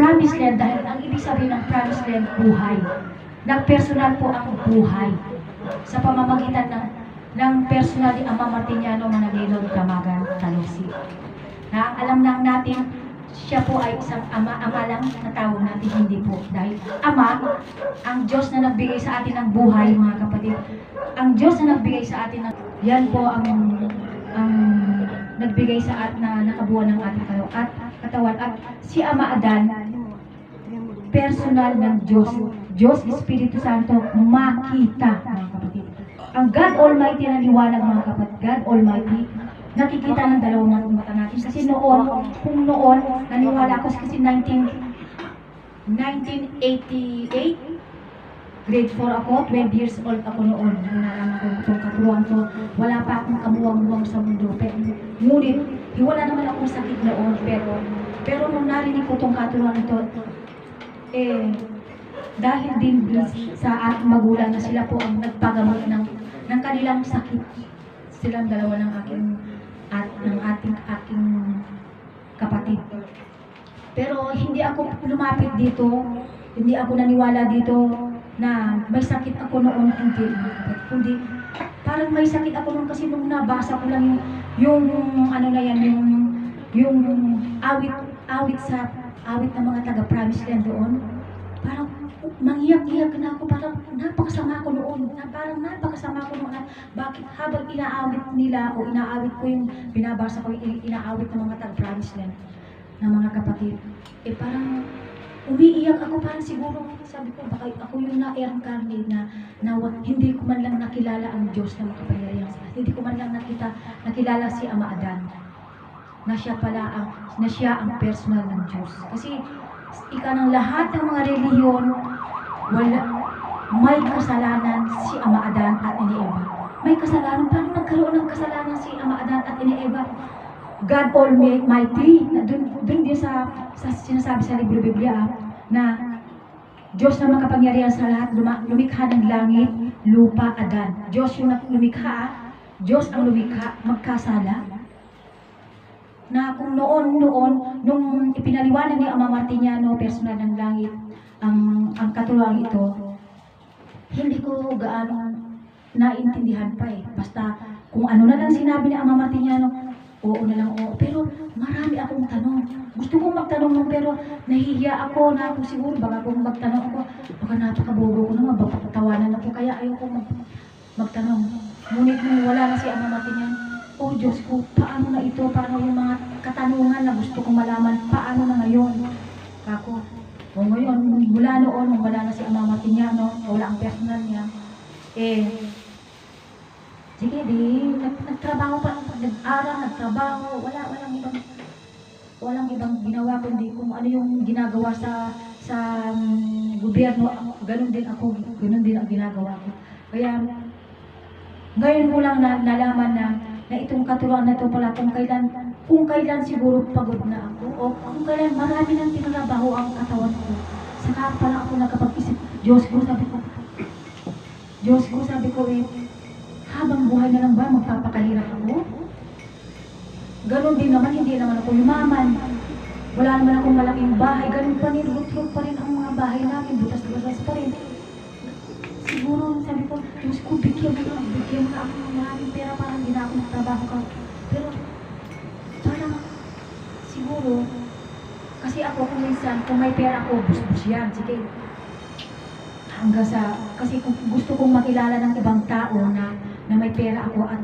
promised land, dahil ang ibig sabihin ng promised land, buhay. Nagpersonal po ang buhay sa pamamagitan ng personal ni Ama Martiniano Managilon Damagan Talusi. Na alam lang natin, siya po ay isang ama lang na tawag natin, hindi po. Dahil Ama, ang Diyos na nagbigay sa atin ng buhay, mga kapatid. Ang Diyos na nagbigay sa atin ng, yan po ang nagbigay sa atin na nakabuo ng ating katawan. At si Ama Adan, personal ng Diyos. Diyos, Espiritu Santo, makita, mga kapatid. Ang God Almighty na liwanag, mga kapatid. God Almighty, nakikita ng dalawang mata natin. Kasi kung noon, naniwala ako kasi 1988, grade 4 ako, 12 years old ako noon. Nalaman ko itong katuruan to. Wala pa akong kamuwang-muwang sa mundo. Ngunit, wala naman akong sakit noon. Pero nung narinig ko itong katuruan ito, dahil din sa ating magulang na sila po ang nagpagamot ng kanilang sakit. Silang dalawa ng aking kapatid. Pero hindi ako lumapit dito, hindi ako naniwala dito na may sakit ako noon, hindi. Parang may sakit ako noon kasi nung nabasa ko lang yung awit ng mga taga-promised land doon. Parang nangiyak-iyak na ako, parang napakasama ko noon. Bakit habang inaawit nila o inaawit ko yung binabasa ko, inaawit ng mga taga-promised land ng mga kapatid, parang umiiyak ako, parang siguro, sabi ko, baka ako yung na-reincarnate na hindi ko man lang nakilala ang Diyos na makapangyarihan sa lahat. Hindi ko man lang nakilala si Ama Adan, na siya ang personal ng Diyos. Kasi ng lahat ng mga relihiyon, may kasalanan si Ama Adan at Ina Eva. May kasalanan. Paano nagkaroon ng kasalanan si Ama Adan at Ina Eva? God Almighty, dun din sa sinasabi sa libro Biblia, na Diyos na makapangyarihan sa lahat, lumikha ng langit, lupa, Adan. Diyos yung lumikha, Diyos ang lumikha, magkasala. Na kung noon, nung ipinaliwanag ni Ama Martiniano, personal ng langit, ang katuruan ito, hindi ko gaano naintindihan pa Basta kung ano na lang sinabi ni Ama Martiniano, oo na lang, oo. Pero marami akong tanong. Gusto kong magtanong pero nahihiya ako na kung siguro baka kung magtanong ako, baka napakabobo ko naman, baka patawanan ako, kaya ayoko magtanong. Ngunit nung wala na si Ama Martiniano, oh Diyos ko, paano na ito? Paano yung mga katanungan na gusto kong malaman? Paano na ngayon? Kako, ngayon, mula noon, nung wala na si Ama Martiniano, wala ang personal niya, sige, nagtrabaho pa, nag-aral, nagtrabaho, walang ibang ginawa kundi kung ano yung ginagawa sa gobyerno, ganun din ang ginagawa ko. Kaya, ngayon mo lang nalaman na itong katuruan na ito pala, kung kailan siguro pagod na ako, o kung kailan marami nang tinrabaho ang katawan ko. Saka pala ako nakapag-isip, Diyos ko, sabi ko habang buhay na lang ba, magpapakahirap ako? Ganon din naman, hindi naman ako yumaman. Wala naman akong malaking bahay, ganon pa rin, rut-rut pa rin ang mga bahay namin, butas-butas pa rin. Siguro, sabi ko, Diyos ko, bigyan mo ako ng maraming pera, parang hindi na ako nagtrabaho ka. Pero, parang, siguro, kasi ako kung minsan, kung may pera ako, bus-bus yan, sige. Kasi kung gusto kong makilala ng ibang tao na may pera ako, at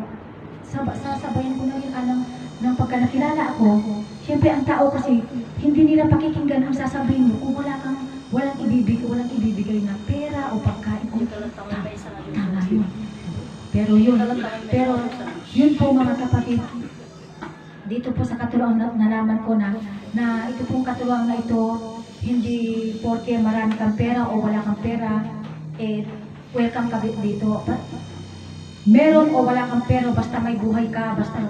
sasabayan ko na rin ng pagka nakilala ako, siyempre ang tao kasi, hindi nila pakikinggan ang sasabihin mo kung walang ibibigay na pera o pagkain. Tama yun. Pero yun po mga kapatid, dito po sa katuruan nalaman ko na ito pong katuruan na ito, hindi porke marami kang pera o wala kang pera, welcome ka dito. Meron o wala kang pera, basta may buhay ka, basta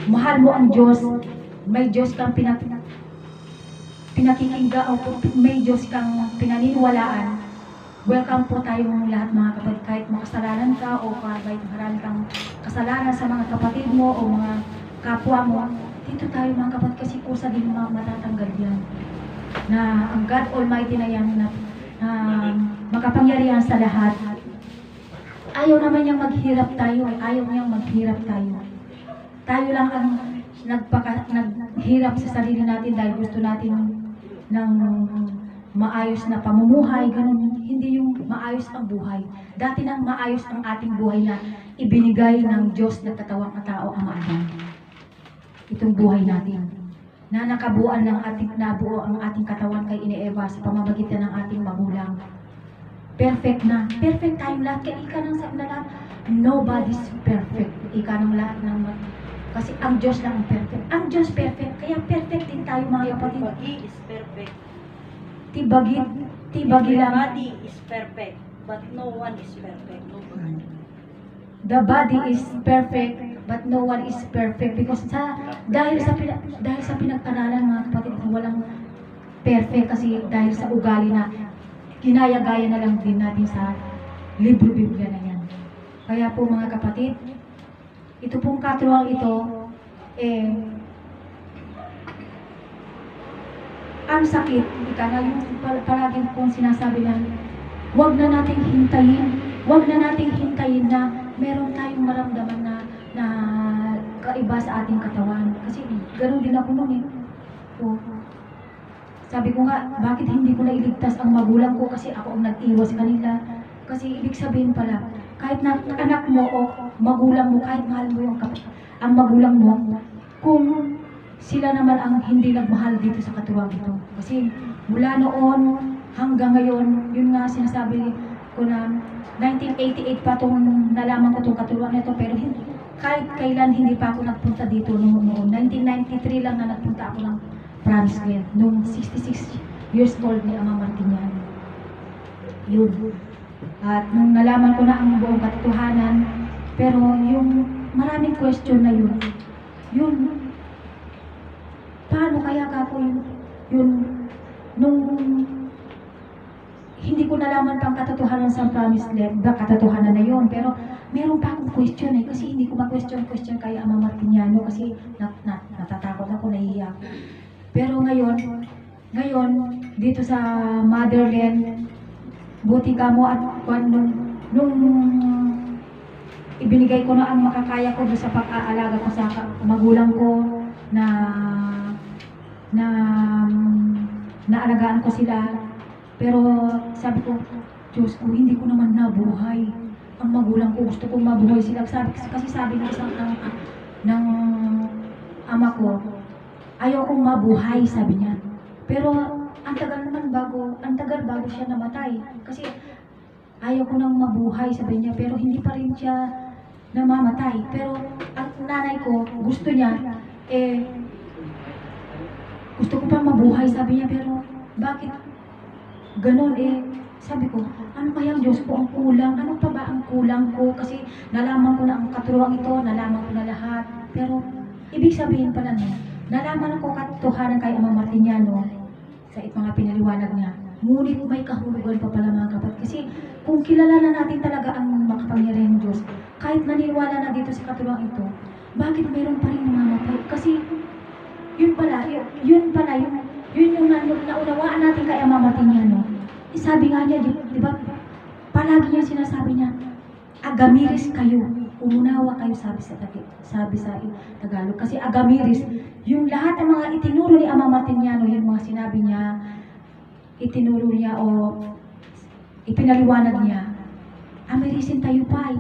mahal mo ang Diyos, may Diyos kang pinakikinggan o may Diyos kang pinaniniwalaan, welcome po tayong lahat mga kapatid, kahit makasalanan ka o kahit marami kang kasalanan sa mga kapatid mo o mga kapwa mo, dito tayo mga kapatid kasi kusa din matatanggal yan. na ang God Almighty na yan na makapangyarihan sa lahat. Ayaw naman niyang maghirap tayo, ayaw niyang maghirap tayo. Tayo lang ang naghirap sa sarili natin dahil gusto natin ng maayos na pamumuhay, ganun. Hindi yung maayos ang buhay. Dati nang maayos ang ating buhay na ibinigay ng Diyos na katawang tao ang Adan. Itong buhay natin na nakabuan ng nabuo ang ating katawan kay Ine Eva sa pamamagitan ng ating magulang. Perfect na. Perfect tayong lahat. Kaya ika ng sa lahat. Nobody's perfect. Ika ng lahat ng kasi ang Diyos lang ang perfect. Ang Diyos perfect. Kaya perfect din tayo mga kapatid. He is perfect. Tibagi lang. Body is perfect, but no one is perfect. The body is perfect, but no one is perfect because dahil sa pinag-aralan mga kapatid, walang perfect kasi dahil sa ugali na ginaya-gaya na lang din natin sa libro Biblia na yan. Kaya po mga kapatid, ito pong katulong ito, ang sakit, ika na yung palaging pong sinasabi na huwag na nating hintayin na meron tayong maramdaman na kaiba sa ating katawan. Kasi ganoon din ako noon eh. So, sabi ko nga, bakit hindi ko nailigtas ang magulang ko kasi ako ang nag-iwas kanila. Kasi ibig sabihin pala, kahit na anak mo o magulang mo, kahit mahal mo ang magulang mo, kung sila naman ang hindi nagmahal dito sa katuwang ito. Kasi mula noon hanggang ngayon, yun nga sinasabi ko na 1988 pa itong nalaman ko itong katuwang ito, pero kahit kailan hindi pa ako nagpunta dito noon. 1993 lang na nagpunta ako ng Promised Land, nung 66 years old ni Ama Martiniano. Yun. At nung nalaman ko na ang buong katotohanan, pero yung maraming question na yun, paano kaya ako yun, nung hindi ko nalaman pang katotohanan sa Promised Land, katotohanan na yun, pero meron pa akong question eh, kasi hindi ko ma-question kay Ama Martiniano kasi natatakot ako, nahihiya ako. Pero ngayon, dito sa Motherland, buti ka mo at nung ibinigay ko na ang makakaya ko sa pag-aalaga ko sa magulang ko na naalagaan ko sila. Pero sabi ko, Diyos ko, hindi ko naman nabuhay ang magulang ko. Gusto kong mabuhay sila. Kasi sabi ng isang ng ama ko, ayaw kong mabuhay, sabi niya. Pero ang tagal bago siya namatay. Kasi ayaw ko nang mabuhay, sabi niya. Pero hindi pa rin siya namamatay. Pero ang nanay ko, gusto niya, gusto ko pa mabuhay, sabi niya. Pero bakit ganon sabi ko, ano kaya ang Diyos ko ang kulang? Ano pa ba ang kulang ko? Kasi nalaman ko na ang katuruan ito, nalaman ko na lahat. Pero ibig sabihin pala nalaman ko katotohanan kay Ama Martiniano sa mga pinaliwanag niya. Ngunit may kahulugan pa pala mga kapatid. Kasi kung kilala na natin talaga ang makapangyarihang Diyos, kahit naniniwala na dito sa katuruan ito, bakit mayroon pa rin namamatay? Kasi yun yung naunawaan natin kay Ama Martiniano. Sabi nga niya, di ba, palagi niya sinasabi niya, agamiris kayo, umunawa kayo, sabi sa Tagalog. Kasi agamiris, yung lahat ng mga itinuro ni Ama Martiniano, yung mga sinabi niya, itinuro niya o ipinaliwanag niya, amirisin tayo pa.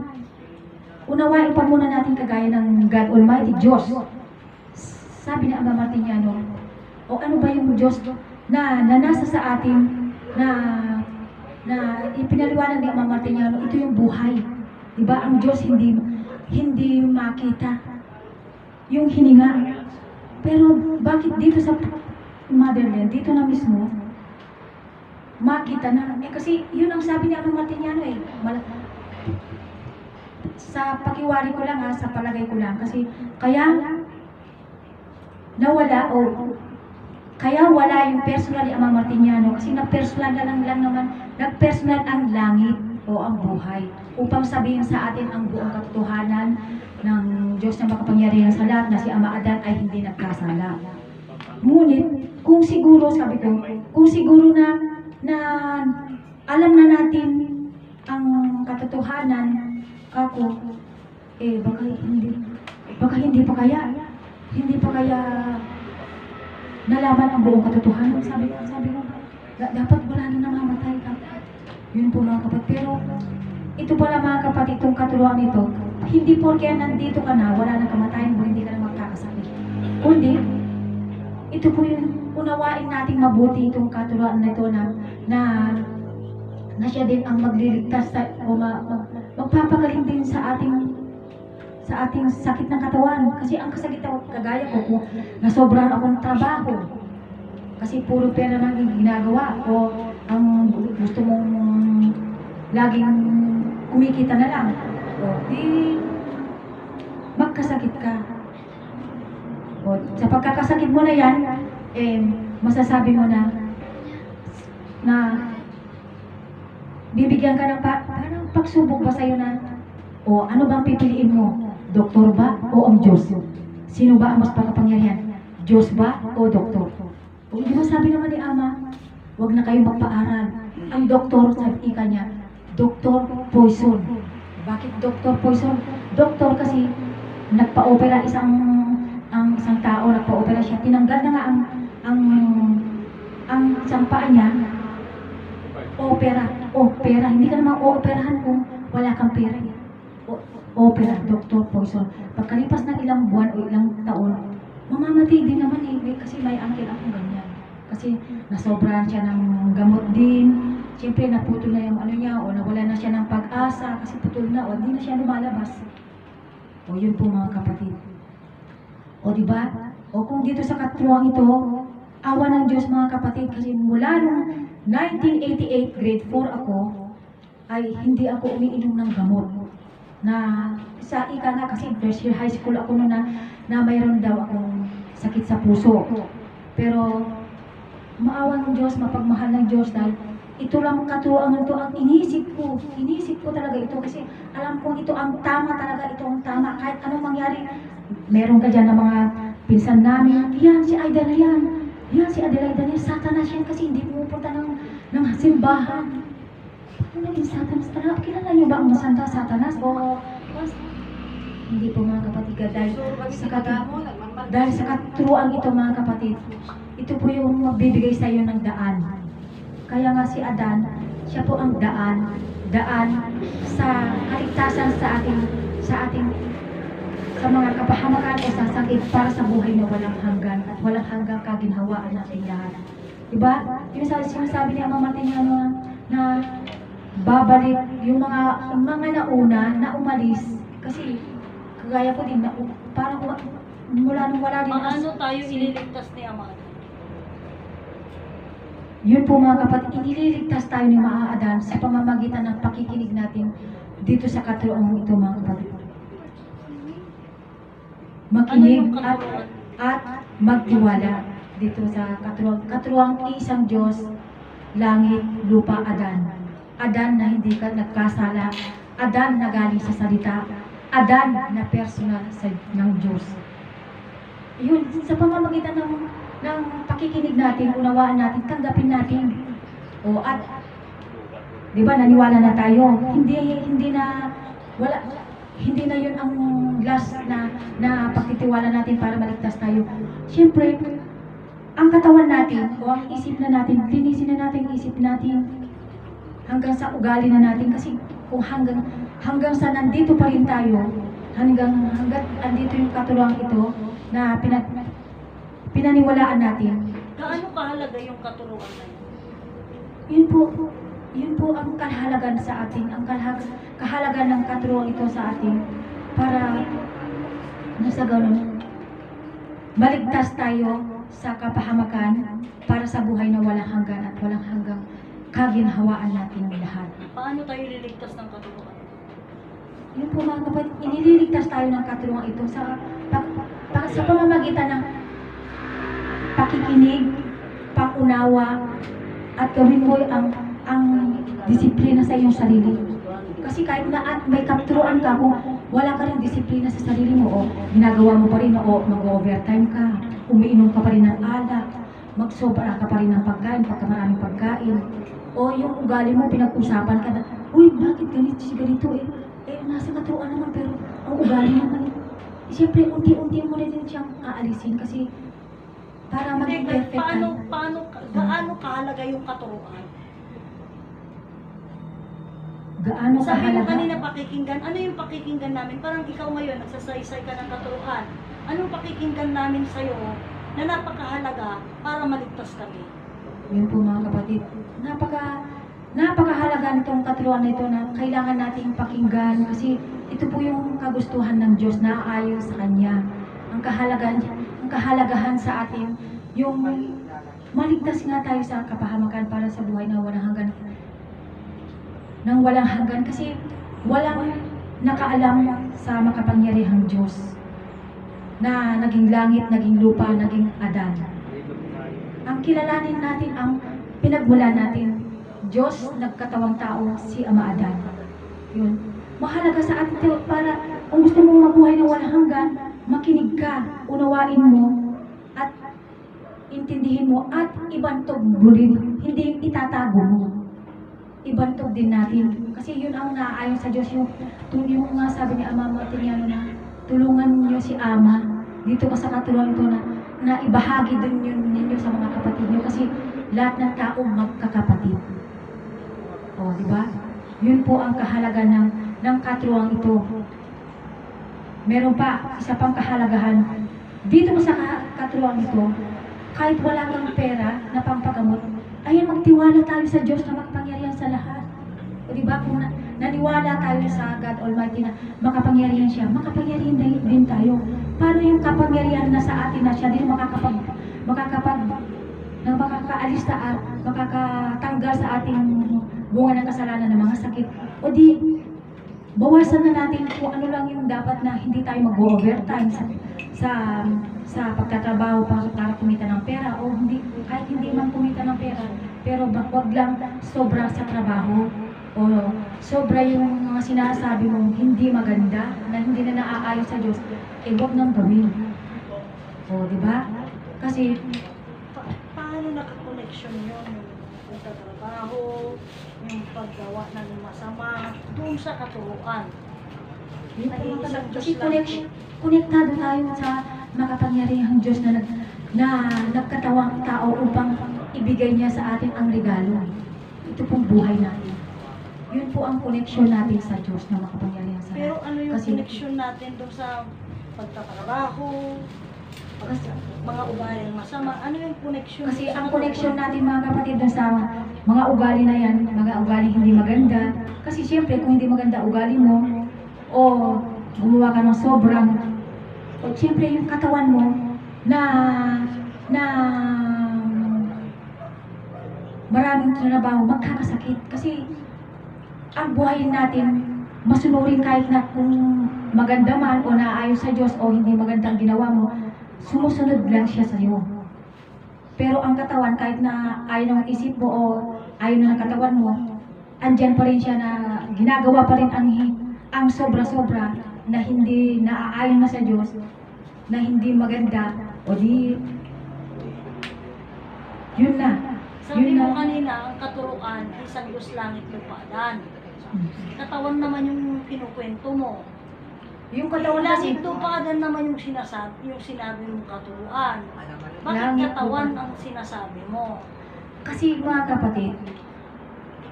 Unawain pa muna natin kagaya ng God Almighty, Diyos. Sabi ni Ama Martiniano, o ano ba yung Diyos na nasa sa atin, na ipinaliwanag ni Ama Martiniano, ito yung buhay. Diba? Ang Diyos hindi makita. Yung hininga. Pero bakit dito sa Motherland, dito na mismo, makita na. Kasi yun ang sabi ni Ama Martiniano sa pakiwari ko lang sa palagay ko lang. Kasi kaya wala yung personal ni Ama Martiniano kasi nagpersonal ang langit o ang buhay upang sabihin sa atin ang buong katotohanan ng Diyos na makapangyarihan sa lahat na si Ama Adan ay hindi nagkasala. Ngunit, kung siguro, sabi ko, kung siguro na alam na natin ang katotohanan, kako, baka hindi pa kaya nalaman ang buong katotohanan. Sabi ko, dapat wala na namamatay ka. Yun po mga kapatid. Pero, ito pala mga kapatid, itong katuruan nito, hindi porke nandito ka na, wala na kamatayan mo, hindi ka na magkakasakit. Kundi, ito po yung unawain nating mabuti itong katuruan na ito na siya din ang magliligtas o magpapagaling din sa ating sakit ng katawan. Kasi ang kasakitan, kagaya ko, kung nasobrahan akong trabaho, kasi puro pera lang yung ginagawa, o ang gusto mong laging kumikita na lang, o di magkasakit ka. O, sa pagkakasakit mo na yan, masasabi mo na bibigyan ka ng parang pagsubok ba sa'yo na, o ano bang pipiliin mo? Doktor ba o ang Diyos? Sino ba ang mas pagkapangyarihan? Diyos ba o doktor? O di ba sabi naman ni Ama, huwag na kayong magpaaral. Ang doktor, sabi ika niya, Doktor Poison. Bakit Doktor Poison? Doktor kasi nagpa-opera ang isang tao, nagpa-opera siya. Tinanggal na nga ang isang paa niya. Opera. Hindi ka naman ooperahan kung wala kang pera. Opera, Doktor Poison. Pagkalipas ng ilang buwan o ilang taon, mamamatay din naman kasi may uncle akong ganyan. Kasi nasobrahan siya ng gamot din. Siyempre naputol na yung ano niya, o nawala na siya ng pag-asa kasi putol na, o hindi na siya lumalabas. O yun po mga kapatid. O diba? O kung dito sa katuruan ito, awa ng Diyos mga kapatid, kasi mula nung 1988, grade 4 ako, ay hindi ako umiinom ng gamot. Na sa ika nga, kasi first year high school ako noon na mayroon daw akong sakit sa puso. Pero maawa ng Diyos, mapagmahal ng Diyos, dahil ito lang katuruan ito ang inisip ko talaga ito, kasi alam kong ito ang tama talaga, ito ang tama kahit anong mangyari. Meron ka dyan ng mga pinsan namin, yan si Aida na yan, si Adelaida na yan, Satanas yan kasi hindi pumupunta ng simbahan. Ano naging Satanas? Kilala niyo ba ang masanta Satanas? O hindi po mga kapatid, dahil sa katuruan ito mga kapatid, ito po yung magbibigay sa iyo ng daan. Kaya nga si Adan, siya po ang daan sa kaligtasan sa mga kapahamakan o sa sakit para sa buhay na walang hanggan at walang hanggang kaginhawaan natin lahat. Diba? Yung sinasabi ni Ama Martiniano na babalik yung mga nauna na umalis, kasi kagaya ko din na parang mula nung wala din. Paano tayo ililigtas ni Ama? Yun po mga kapatid, iniligtas tayo ni Maa-Adan sa pamamagitan ng pakikinig natin dito sa katuruan ito mga kapatid. Makinig at magtiwala dito sa katuruang isang Diyos, langit, lupa, Adan. Adan na hindi ka nagkasala, Adan na galing sa salita, Adan na personal ng Diyos. Yun, sa pamamagitan ng pakikinig natin, unawaan natin, tanggapin natin. O at, di ba, naniwala na tayo. Hindi na yun ang last na pagtitiwala natin para maligtas tayo. Siyempre, ang katawan natin o ang isip na natin, linisin na natin ang isip natin hanggang sa ugali na natin, kasi kung hanggang sa nandito pa rin tayo, hanggang andito yung katuruan ito na pinaniwalaan natin. Gaano kahalaga yung katuruan na yun? Yun po ang kahalagan sa atin, ang kahalagan ng katuruan ito sa atin para nasa ganun maligtas tayo sa kapahamakan para sa buhay na walang hanggan at walang hanggang kaginhawaan natin lahat. Paano tayo liligtas ng katuruan? Yun po mga kapatid, inililigtas tayo ng katuruan ito sa pamamagitan ng pakikinig, pangunawa, at gawin mo ang disiplina sa iyong sarili. Kasi kahit na may katuruan ka, kung wala ka rin disiplina sa sarili mo, o ginagawa mo pa rin, o mag-overtime ka, o umiinom ka pa rin ng alak, magsobra ka pa rin ng pagkain, pagkamaraming pagkain, o yung ugali mo, pinag-usapan ka na, uy, bakit ganito eh? Nasa katuruan naman, pero ang ugali naman eh. Siyempre, unti-unti mo na din siyang aalisin kasi para maging Hindi, perfect ka. gaano kahalaga yung katuruan? Gaano Sabi mo kahalaga? kanina pakikinggan, ano yung pakikinggan namin? Parang ikaw ngayon, nagsasaysay ka ng katuruan. Anong pakikinggan namin sa'yo na napakahalaga para maligtas kami? Yun po mga kapatid, napakahalaga nitong katuruan na ito na kailangan nating pakinggan kasi ito po yung kagustuhan ng Diyos na ayon sa Kanya. Ang kahalagahan sa atin, yung maligtas nga tayo sa kapahamakan para sa buhay na walang hanggan. Nang walang hanggan kasi walang nakaalam sa makapangyarihang Diyos na naging langit, naging lupa, naging Adan. Ang kilalanin natin, ang pinagmula natin, Diyos, nagkatawang tao, si Ama Adan. Yun. Mahalaga sa atin ito para kung gusto mong mabuhay ng walang hanggan, makinig ka, unawain mo, at intindihin mo, at ibantog mo rin, hindi itatago mo. Ibantog din natin. Kasi yun ang naayon sa Diyos, yung nga sabi ni Ama Martiniano na, tulungan niyo si Ama, dito ka sa katulungan ito na ibahagi din yun ninyo sa mga kapatid niyo kasi lahat ng tao magkakapatid. O, di ba? Yun po ang kahalaga ng katulungan ito. Meron pa, isa pang kahalagahan. Dito sa katulungan ito, kahit wala kang pera na pampagamot, ayun, magtiwala tayo sa Diyos na makapangyarihan sa lahat. O di ba, kung naniwala tayo sa God Almighty na makapangyarihan siya, makapangyarihan din tayo. Paano yung kapangyarihan na sa atin na siya din makakaalis makakatanggal sa ating bunga ng kasalanan ng mga sakit. O di, bawasan na natin kung ano lang yung dapat na hindi tayo mag-overtime sa pagtatrabaho para kumita ng pera o hindi, kahit hindi man kumita ng pera, pero wag lang sobra sa trabaho o sobra yung mga sinasabi mo hindi maganda na hindi na naaayon sa Diyos, wag nang gawin. O, di ba? Kasi Paano nakakoneksyon yun? Yung pagtatrabaho, yung paggawa ng masama, doon sa katuruan. kasi konektado tayo sa makapangyarihang Diyos na nagkatawang tao upang ibigay niya sa atin ang regalo. Ito pong buhay natin. Yun po ang koneksyon natin sa Diyos na makapangyarihan sa Pero ano yung Kasi- koneksyon natin doon sa pagtatrabaho, mga ugaling masama? Ano yung koneksyon? Kasi sa ang katuruan? koneksyon natin mga kapatid dun sa mga ugali na yan, mga ugali hindi maganda. Kasi siyempre kung hindi maganda ugali mo, o gumawa ka ng sobrang, o siyempre yung katawan mo na maraming trabaho, magkakasakit. Kasi ang buhay natin, masunurin kahit na kung maganda man o naaayon sa Diyos o hindi magandang ginawa mo, sumusunod lang siya sa iyo. Pero ang katawan, kahit na ayaw ng isip mo o ayaw na ng katawan mo, andyan pa rin siya na ginagawa pa rin ang sobra-sobra na hindi naaayon na sa Diyos, na hindi maganda, o di, yun na. Sabi Yun mo na. kanina, ang katuruan, isang Diyos langit lupadan. Katawan naman yung kinukwento mo. Yung katawan kasi, Langit lupadan naman yung sinabi mong katuruan. Bakit Langit katawan lupadan. ang sinasabi mo? kasi mga kapatid,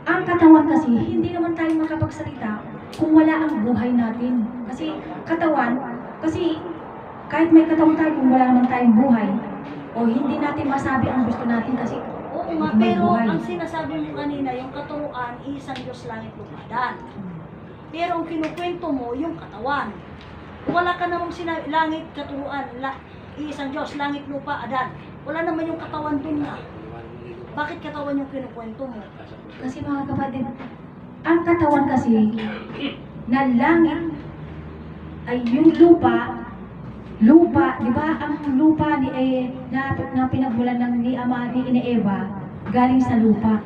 ang katawan kasi, hindi naman tayo makapagsalita kung wala ang buhay natin. Kasi katawan, kasi kahit may katawan tayo kung wala naman tayong buhay, o hindi natin masabi ang gusto natin kasi Oo nga, may pero buhay. ang sinasabi mo kanina, yung katuruan, isang Diyos langit lupadan. Pero ang kinukwento mo, yung katawan. Wala ka namang sinabi, langit, katuruan, isang Diyos, langit, lupa, adan. Wala naman yung katawan dun na. Bakit katawan yung kinukwento mo? Kasi mga kapatid, ang katawan kasi na langit ay yung lupa, di ba? Ang lupa na pinagmulan ng ni Ama ni Eva galing sa lupa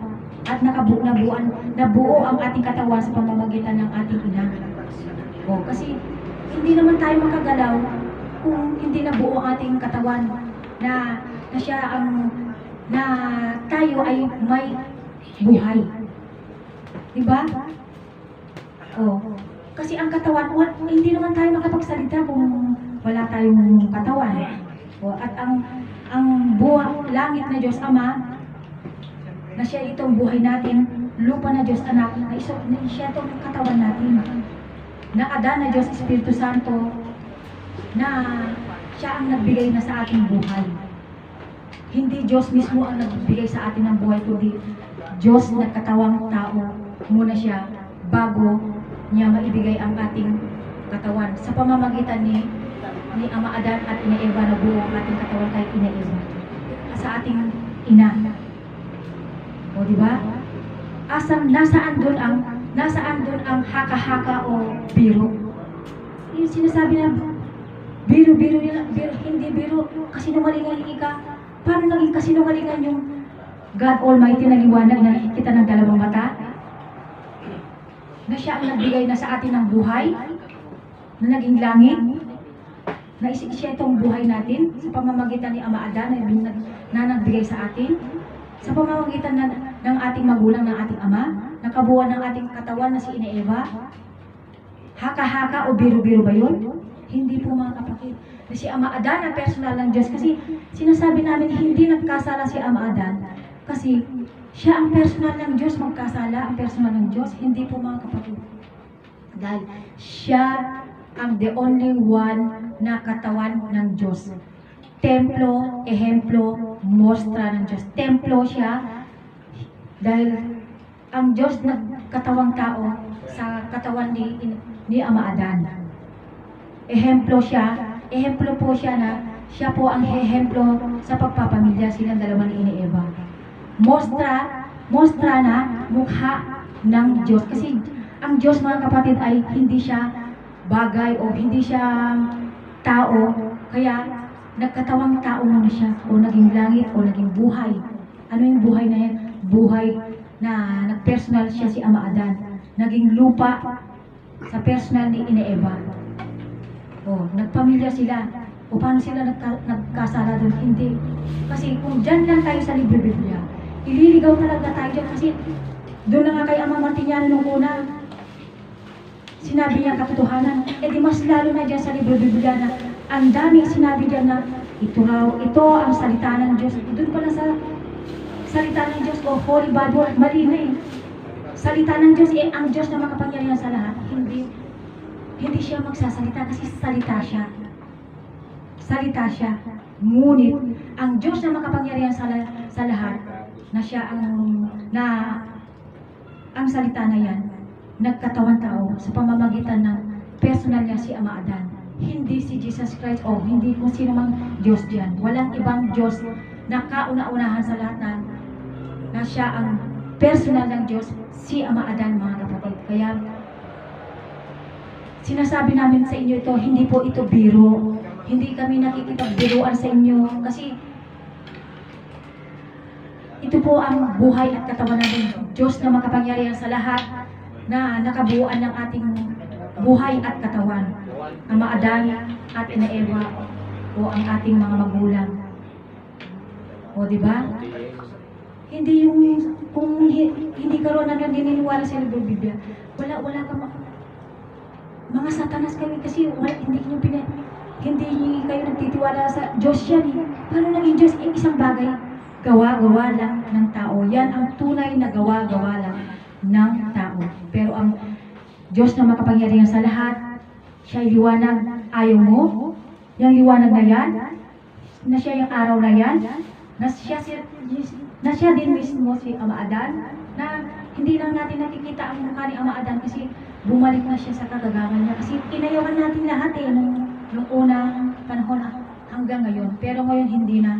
at nabuo ang ating katawan sa pamamagitan ng ating ina. O, kasi hindi naman tayo makagalaw kung hindi nabuo ang ating katawan. na siya ang na tayo ay may buhay. Diba? Oh. Kasi ang katawan, hindi naman tayo makapagsalita kung wala tayong katawan. Oh, at ang langit na Diyos Ama, na siya itong buhay natin, lupa na Diyos Anak, na siya itong katawan natin. Na Adan na Diyos Espiritu Santo, na siya ang nagbigay na sa ating buhay. Hindi Diyos mismo ang nagbigay sa atin ng buhay, kundi Diyos na katawang tao muna siya bago niya maibigay ang ating katawan. Sa pamamagitan ni Ama Adan at Ina Eva na buo ang ating katawan kay Ina Eva. Sa ating ina. O diba? Nasaan doon ang haka-haka o biro? Yung sinasabi na biro, hindi biro, kasinungalingan ka. Paano naging kasinungalingan yung God Almighty na liwanag na nakikita ng dalawang mata? Na siya ang nagbigay na sa atin ng buhay, na naging langit, na siya itong buhay natin sa pamamagitan ni Ama Adan na nagbigay sa atin, sa pamamagitan ng ating magulang, ng ating ama, nakabuuan ng ating katawan na si Ina Eva. Haka-haka o biro-biro ba yun? Hindi po mga kapatid. Si Ama Adan ang personal ng Diyos, kasi sinasabi namin hindi nagkasala si Ama Adan kasi siya ang personal ng Diyos. Magkasala ang personal ng Diyos, hindi po mga kapatid. Dahil siya ang the only one na katawan ng Diyos. Templo, ehemplo, mostra ng Diyos. Templo siya dahil ang Diyos na katawang tao sa katawan ni Ama Adan. Ehemplo po siya na siya po ang ehemplo sa pagpapamilya silang dalawa ni Ina Eva. Mostra na mukha ng Diyos. Kasi ang Diyos mga kapatid ay hindi siya bagay o hindi siya tao. Kaya nagkatawang tao muna siya o naging langit o naging buhay. Ano yung buhay na yan? Buhay na nagpersonal siya si Ama Adan. Naging lupa sa personal ni Ina Eva. O, nagpamilya sila. O paano sila nagkasala doon? Hindi. Kasi kung dyan lang tayo sa libro Biblia, ililigaw talaga tayo dyan. Kasi doon na nga kay Ama Martiniano nung una, sinabi niya katotohanan. E di mas lalo na dyan sa libro Biblia na ang daming sinabi dyan na ito ang salita ng Diyos. Doon pala sa salita ng Diyos o Holy Bible, mali na eh. Salita ng Diyos, ang Diyos na makapangyarihan sa lahat. Hindi siya magsasalita kasi salita siya. Salita siya. Ngunit, ang Diyos na makapangyarihan sa lahat, na siya ang salita na yan, nagkatawan tao sa pamamagitan ng personal niya si Ama Adan. Hindi si Jesus Christ o hindi kung sino mang Diyos diyan. Walang ibang Diyos na kauna-unahan sa lahat na siya ang personal ng Diyos, si Ama Adan mga kapatid. Kaya sinasabi namin sa inyo ito, hindi po ito biro. Hindi kami nakikipagbiruan sa inyo kasi ito po ang buhay at katawan ng Diyos na makapangyarihan sa lahat na nakabuuan ng ating buhay at katawan. Ama Adan at Ina Eva o ang ating mga magulang. O diba? Hindi yung kung hindi ka ron na naniniwala sa libro Biblia, wala ka mga satanas kayo kasi hindi kayo nagtitiwala sa Diyos yan eh. Paano naging Diyos? Isang bagay, gawa-gawa lang ng tao. Yan ang tunay na gawa-gawa lang ng tao. Pero ang Diyos na makapangyarihan sa lahat, siya yung liwanag, ayaw mo, yung liwanag na yan, na siya yung araw na yan, na siya din mismo si Ama Adan, na hindi lang natin nakikita ang mukha ni Ama Adan kasi bumalik na siya sa kagagawan niya. Kasi inayawan natin lahat eh, nung unang panahon hanggang ngayon. Pero ngayon hindi na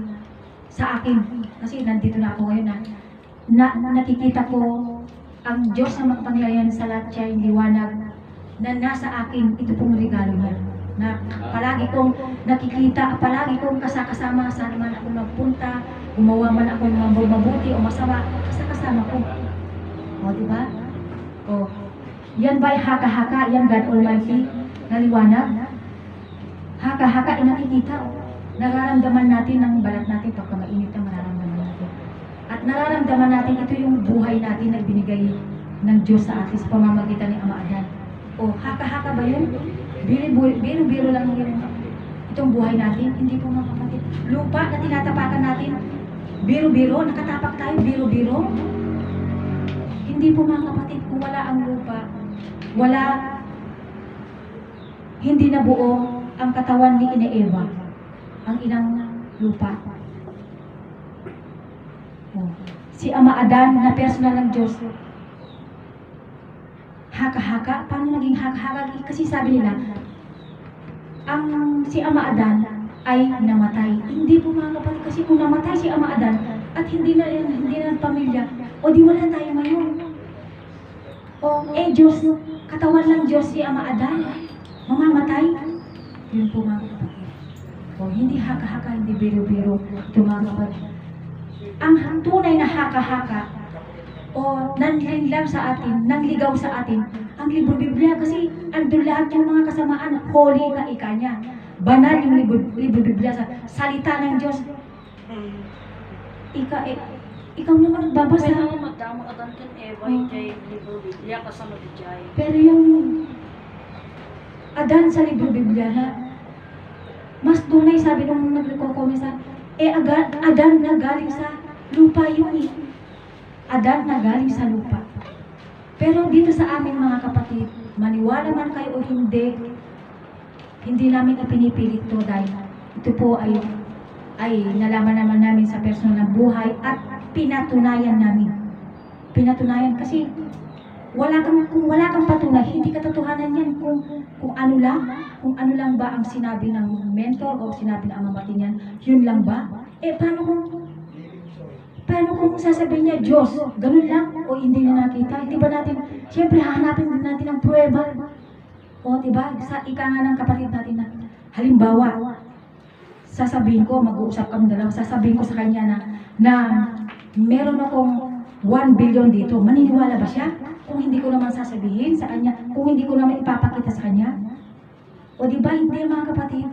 sa akin. Kasi nandito na ako ngayon na nakikita ko ang Diyos na makapangyarihan sa lahat, siya yung liwanag na nasa akin. Ito pong regalo niya. Na palagi kong nakikita, palagi kong kasama saan man ako magpunta, gumawa man ako ng mabuti o masama, kasama ko. O, diba? O, yan ba haka-haka, yan God Almighty na liwanag? Haka-haka, nakikita. nararamdaman natin ng balat natin pagka mainit ang nararamdaman natin. At nararamdaman natin ito yung buhay natin na binigay ng Diyos sa atin sa pamamagitan ni Ama Adan. O haka-haka ba yun? Biro-biro lang yung itong buhay natin. Hindi po mga kapatid. Lupa na tinatapakan natin, biro-biro, nakatapak tayo, biro-biro. Hindi po mga kapatid, kung wala ang lupa, hindi na buo ang katawan ni Ina Eva, ang inang lupa. Oh. Si Ama Adan na personal ng Diyos, haka-haka. Paano naging haka-haka? Kasi sabi nila, si Ama Adan ay namatay. Hindi po mga kapatid, kasi kung namatay si Ama Adan at hindi na pamilya, o di wala tayo ngayon. O Diyos, katawan ng Diyos si Ama Adan, mamamatay. Yun po mga kapatid. O hindi haka-haka, hindi biro-biro. Ito mga kapatid. Ang tunay na haka-haka o nanlilang sa atin, nangligaw sa atin, ang libro Biblia, kasi andun lahat yung mga kasamaan, holy ka ika niya. Banal yung libro Biblia sa salita ng Diyos. Ikaw naman nagbabasa. Pwede naman madamo Adan kan Eva, kay libro Biblia kasama di Jai. Pero yung Adan sa libro Biblia na mas tunay, sabi nung nagko-comment sa Adan na galing sa lupa yun eh. Adan na galing sa lupa. Pero dito sa amin mga kapatid, maniwala man kayo o hindi namin na pinipilit to dahil ito po ay nalaman naman namin sa personal na buhay at pinatunayan namin. Pinatunayan kasi kung wala kang patunay, hindi katotohanan yan kung ano lang ba ang sinabi ng mentor o sinabi ng Ama Martin yan, yun lang ba? Paano kung sasabihin niya, Diyos, ganun lang, o hindi na nakita? Hindi ba natin, siyempre hahanapin din natin ang prueba. O, diba, ika nga ng kapatid natin na, halimbawa, sasabihin ko, mag-uusap kami dalawa, sasabihin ko sa kanya na meron akong 1 billion dito, maniniwala ba siya? Kung hindi ko naman sasabihin sa kanya, kung hindi ko naman ipapakita sa kanya? O diba, hindi mga kapatid?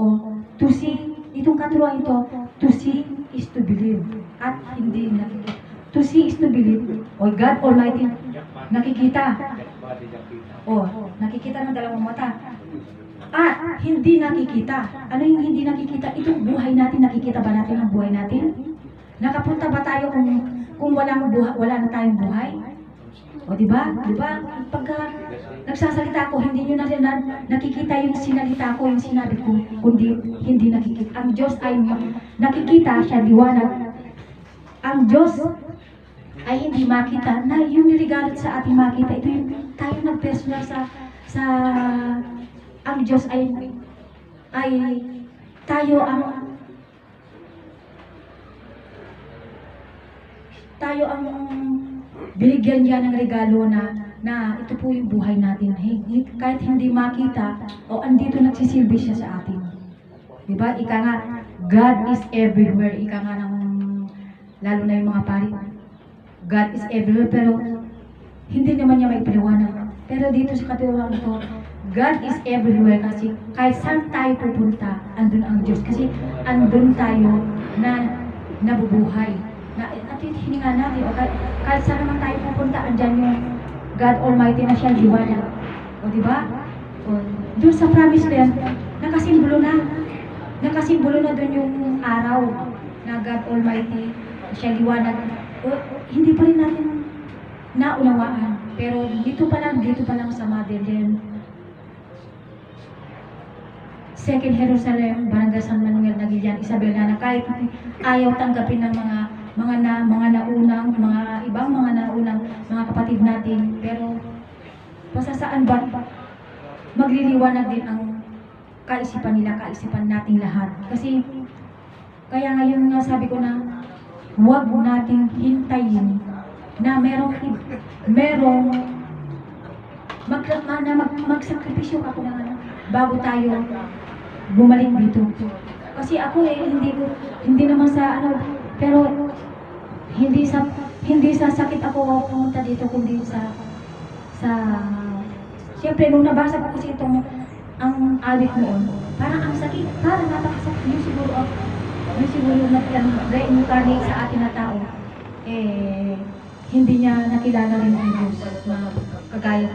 O, to see, itong katuruan ito, to see is to believe. At hindi nakikita. To see is to believe. O God Almighty, nakikita. O, nakikita ng dalawang mata. At hindi nakikita. Ano yung hindi nakikita? Itong buhay natin, nakikita ba natin ang buhay natin? Nakapunta ba tayo kung wala na tayong buhay? O diba? Pagka nagsasalita ako, hindi nyo na nakikita yung sinalita ko, yung sinabi ko, kundi hindi nakikita. Ang Diyos ay nakikita, siya liwanag. Ang Diyos ay hindi makita, na yung niligalat sa ating makita. Ito yung tayo nag-personal sa ang Diyos ay tayo ang binigyan niya ng regalo na ito po yung buhay natin. Kahit hindi makita, o andito nagsisilbi siya sa atin. Diba? Ika nga, God is everywhere. Ika nga ng, lalo na yung mga pari, God is everywhere, pero hindi naman niya may paliwanag. Pero dito sa katuruan ito, God is everywhere kasi kahit saan tayo pupunta, andun ang Diyos. Kasi andun tayo na nabubuhay. At hininga natin, o kahit saan naman tayo pupunta, andyan yung God Almighty na siya, liwanag. O diba? O, doon sa promise land, nakasimbolo na doon yung araw na God Almighty, siya liwanag. O, hindi pa rin natin naunawaan. Pero dito pa lang sa Motherland, Second Jerusalem, Barangay San Manuel, Nagilian, Isabela, na kahit ayaw tanggapin ng mga naunang mga kapatid natin, pero pasasaan ba magliliwanag din ang kaisipan nila, kaisipan nating lahat. Kasi kaya ngayon nga sabi ko na huwag nating hintayin na merong magsakripisyo ako na bago tayo bumalik dito. Kasi ako hindi naman sa pero hindi sa sakit ako pumunta dito, kundi sa siyempre nung nabasa ko kasi ang awit noon, Parang ang sakit, parang napakasakit. Yung siguro na reincarnate sa atin na tao, hindi niya nakilala rin ang Diyos na kagaya